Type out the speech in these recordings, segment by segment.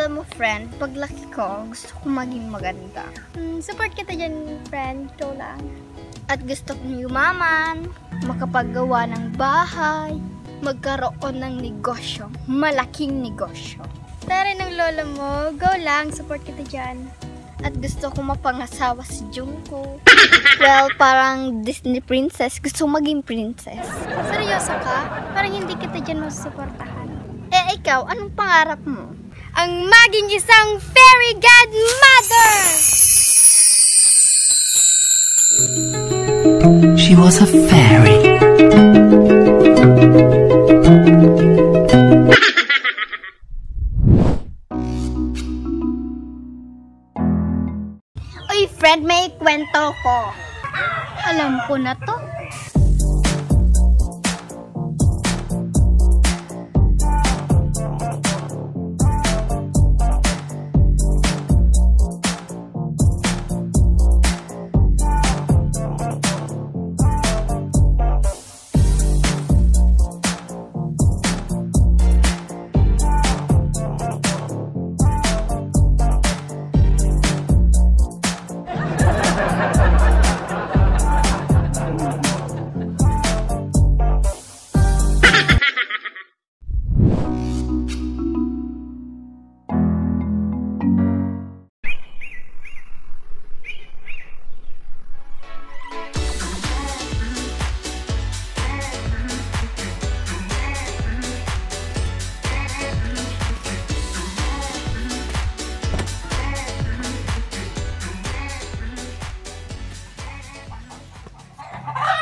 Alam mo, friend, paglaki ko, gusto ko maging maganda. Support kita dyan, friend. Go lang. At gusto kong yumaman, makapaggawa ng bahay, magkaroon ng negosyo, malaking negosyo. Tara ng lola mo. Go lang. Support kita dyan. At gusto kong mapangasawa si Jungkook. Well, parang Disney princess. Gusto kong maging princess. Seryoso ka? Parang hindi kita dyan masusuportahan. Eh, ikaw, anong pangarap mo? Ang maging isang fairy godmother! She was a fairy. Uy, friend, may kwento ko. Alam ko na to.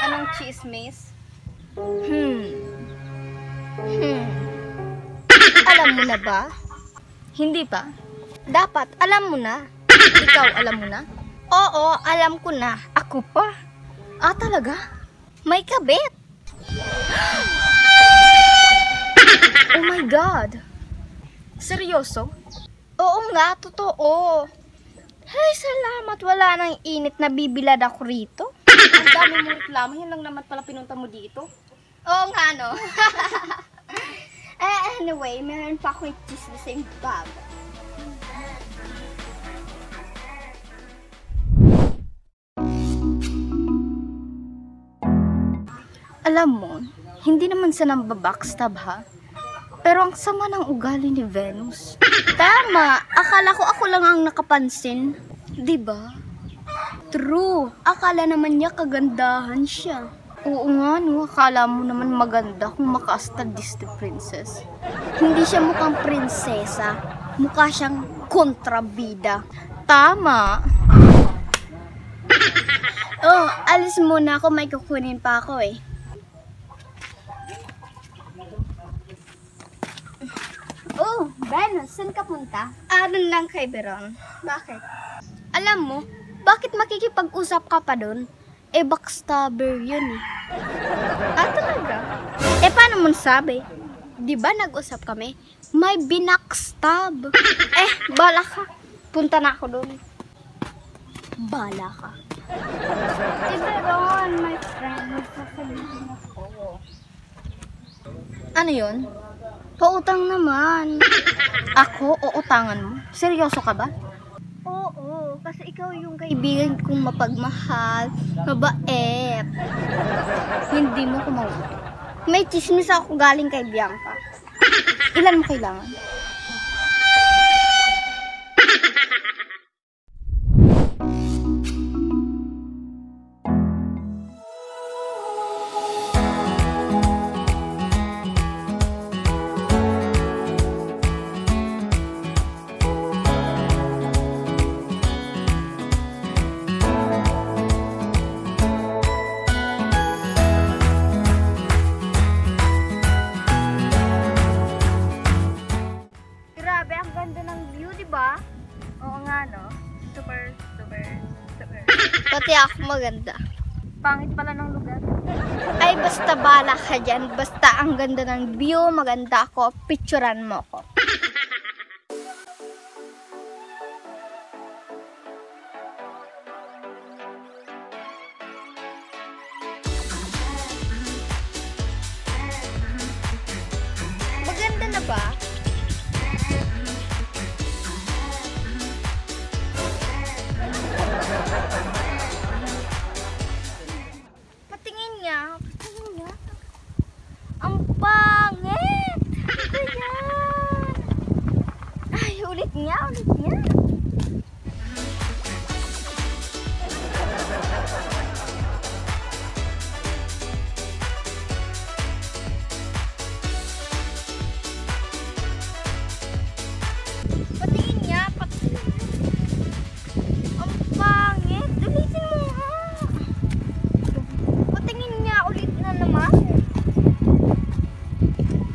Anong chismis? Alam mo na ba? Hindi pa? Dapat alam mo na. Ikaw alam mo na? Oo, alam ko na. Ako pa. Ah, talaga? May kabit. Oh my God. Seryoso? Oo nga, totoo. Ay, salamat. Wala nang init na bibilad ako rito. Ang dami mong reklamo. Yan lang naman pala pinunta mo dito. Oo nga, no? Anyway, meron pa akong chismis sa bag. Alam mo, hindi naman sa namba-backstab ha. Pero ang sama ng ugali ni Venus. Tama, akala ko ako lang ang nakapansin. Diba? True, akala naman niya kagandahan siya. Oo nga no, akala mo naman maganda kung maka-asta Disney princess. Hindi siya mukhang prinsesa, mukha siyang kontrabida. Tama. Oh, alis muna ako, may kukunin pa ako eh. Oh, Venus, saan ka punta? Aron lang kay Beron. Bakit? Alam mo, bakit makikipag-usap ka pa dun? Eh, backstabber yun eh. Ah, talaga? Eh, paano mo nasabi? Di ba nag-usap kami? May binackstab. Eh, bala ka. Punta na ako dun. Bala ka. Eh, Veron, my friend, magsasabihin ako. Ano yun? Pautang naman. Ako, uutangan mo? Seryoso ka ba? Oo, kasi ikaw yung kaibigan kong mapagmahal, mabait. Hindi mo kumauto. May chismis ako galing kay Bianca. Ilan mo kailangan? Diba? Oo nga, no? Super. Pati ako maganda. Pangit pala ng lugar. Ay, basta bala ka dyan. Basta ang ganda ng view, maganda ako. Picturean mo ko. Maganda na ba? Ang pangit! Ano yan? Ay, ulit nga, ulit nga. Patingin nga, patingin. Ang pangit. Ulitin mo nga. Patingin nga, ulit na naman.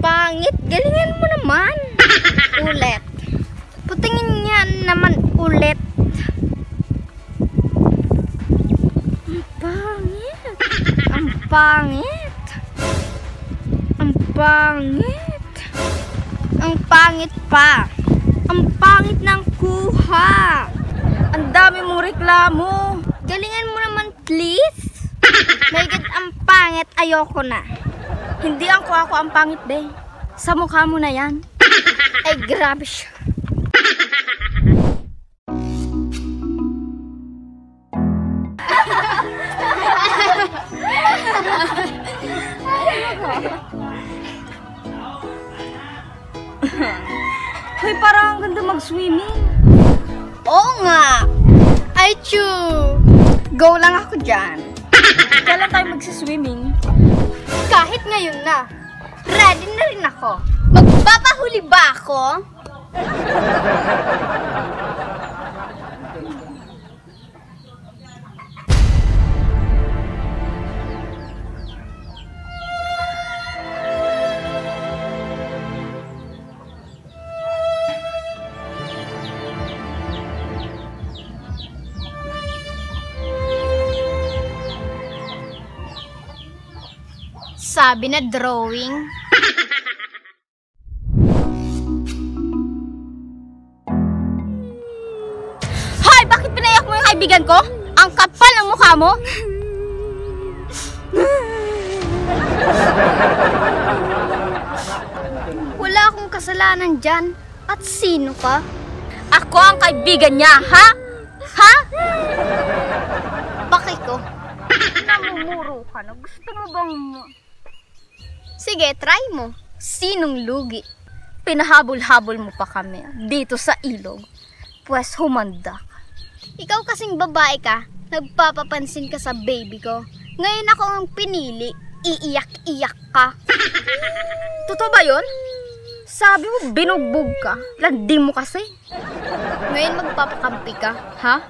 Pangit, galingan mo naman. Ulit. Patingin nga naman ulit. Ang pangit. Ang pangit. Ang pangit. Ang pangit pa. Ang pangit ng kuha. Ang dami mong reklamo. Galingan mo naman, please. Mahigit ang pangit, ayoko na. Hindi ako ang pangit, be. Sa mukha mo na yan. Ay, grabe siya. Hoy, parang ang ganda mag-swimming. Oo nga. Ay, true. Go lang ako dyan. Kailan tayo magsiswimming? Kahit ngayon na. Ready na rin ako. Magpapahuli ba ako? Sabi na drawing. Hoy! Bakit pinayak mo yung kaibigan ko? Ang kapal ng mukha mo! Wala akong kasalanan dyan. At sino ka? Ako ang kaibigan niya, ha? Ha? Bakit ko? Namumuro ka na. Gusto mo bang... Sige, try mo. Sinong lugi? Pinahabol-habol mo pa kami dito sa ilog. Pwes humanda ka. Ikaw kasing babae ka, nagpapapansin ka sa baby ko. Ngayon ako ang pinili, iiyak-iyak ka. Totoo ba yun? Sabi mo binugbog ka, landi mo kasi. Ngayon magpapakampi ka, ha?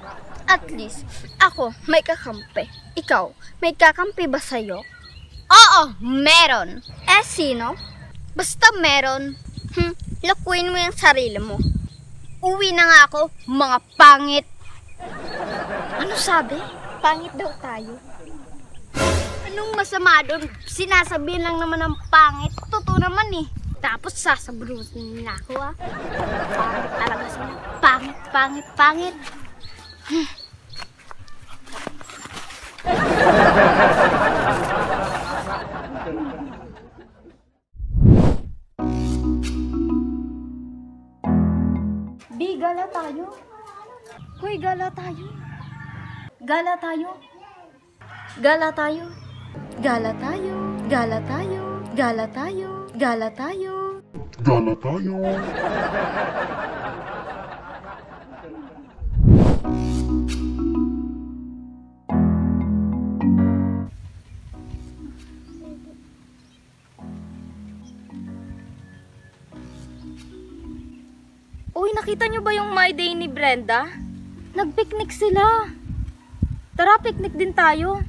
At least, ako may kakampi. Ikaw, may kakampi ba sa'yo? Oo, meron. Eh, sino? Basta meron. Lakuin mo yung sarili mo. Uwi na nga ako, mga pangit. Ano sabi? Pangit daw tayo. Anong masama doon? Sinasabihin lang naman ng pangit. Totoo naman eh. Tapos sasabrusin nila ako, ah. Pangit talaga sila. Pangit, pangit, pangit. Bi, gala tayo. Hoy, gala tayo. Gala tayo. Gala tayo. Gala tayo. Gala tayo. Gala tayo. Gala tayo. Gala tayo. Uy, nakita nyo ba yung My Day ni Brenda? Nag-picnic sila. Tara, picnic din tayo.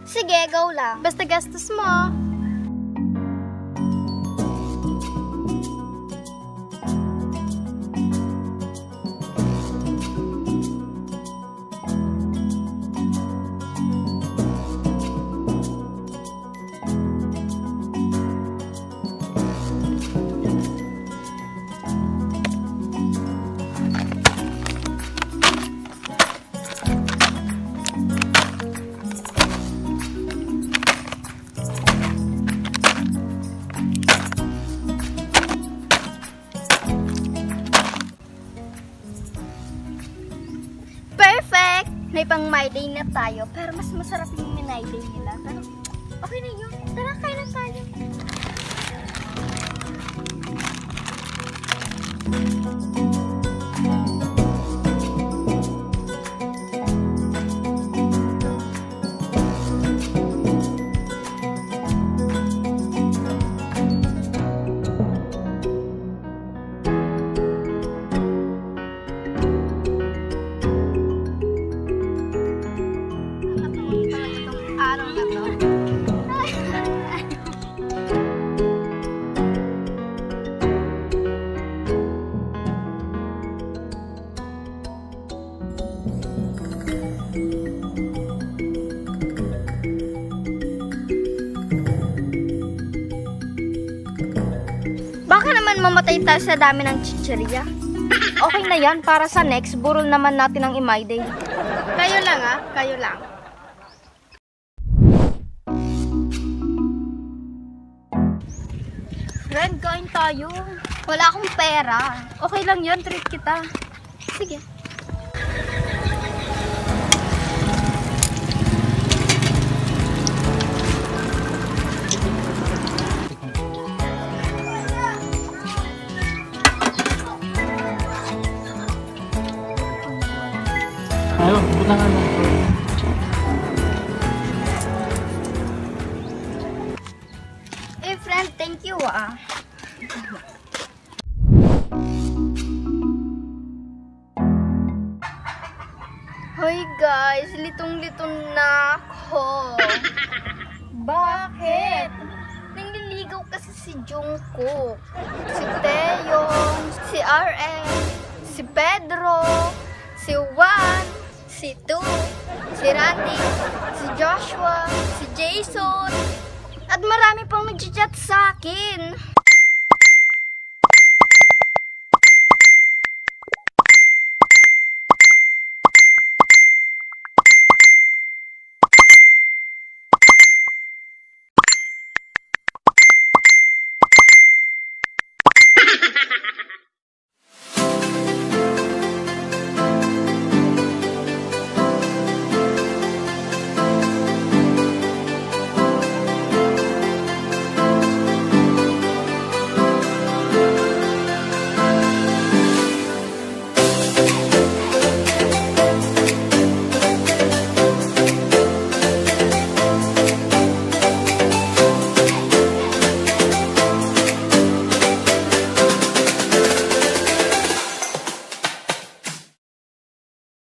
Sige, go lang. Basta gastos mo. May pang My Day na tayo, pero mas masarap yung My Day nila. Pero okay na yun. Tara, kain na tayo. Araw na to. Baka naman mamatay tayo sa dami ng chichirya. Okay na yan, para sa next, burol naman natin ang Imay Day. Kayo lang kayo lang. Friend, kain tayo. Wala akong pera. Okay lang yun, treat kita. Sige. Ayun, pupunta nga lang. Eh, friend, thank you Hoy guys, litong-litong na ako. Bakit? Nangliligaw kasi si Jungkook, si Taeyong, si RM, si Pedro, si Juan, si Tu, si Randy, si Joshua, si Jason, at marami pang nag-chat